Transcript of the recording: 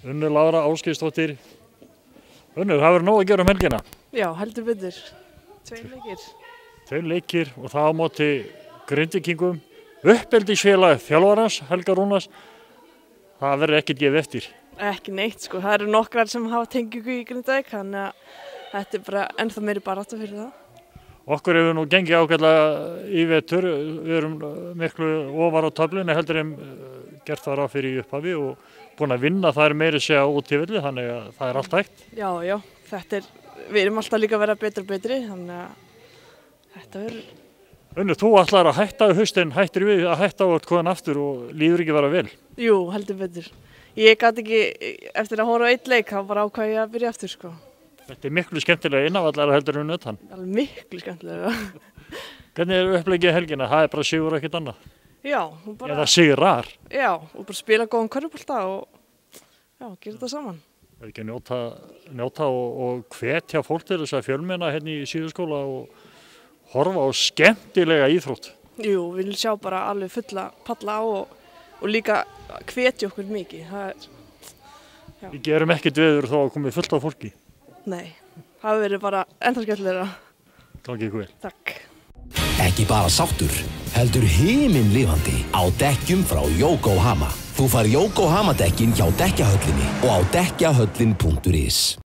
Unnur Lára Ásgeirsdóttir. Unnur, það verður nóg að gera helgina. Já, heldur betur. 2 leikir. 2 leikir og það á móti Grindvíkingum. Uppeldisfélag þjálfarans, Helga Rúnars. Það verður ekkert gefið eftir. Ekki neitt sko, það eru nokkrar sem hafa tengingu í Grindavík, þannig að þetta bara ennþá meiri barátta fyrir það. Okkur hefur nú gengið ágætlega í vetur. Við erum miklu ofar á töflunni heldur en gert var á fyrir í upphafi og búin að vinna þær meiri segja út í villi, þannig að það allt hægt. Já, við erum alltaf líka að vera betri og betri, þannig að þetta verður... Unnur, þú ætlar að hætta á haustinn, hættir við að hætta á að koðan aftur og líður ekki vera vel? Jú, heldur betur. Ég gat ekki, eftir að horfa á 1 leik, þá bara ákvað ég að byrja aftur sko. Þetta miklu skemmtilega innávallara heldur en utan. Alveg miklu skemmtilega. Hvernig upplegið helgina? Það bara sigur ekkert annað? Já, og bara... Eða sigrar? Já, og bara spila góðan körfubolta og gera þetta saman. Það ekki að njóta og hvetja fólk til þess að fjölmenna hérna í síðuskóla og horfa á skemmtilega íþrótt. Jú, við viljum sjá bara alveg fulla palla á og líka hvetja okkur mikið. Við gerum ekkert veður þó að komið fullt af fólki. Nei, það verður bara ennþá skemmtilegra. Gangi ykkur vel. Takk. Ekki bara sáttur, heldur himinlifandi á dekkjum frá Yokohama. Þú fær Yokohama dekkin hjá Dekkjahöllinni og á dekkjahöllin.is.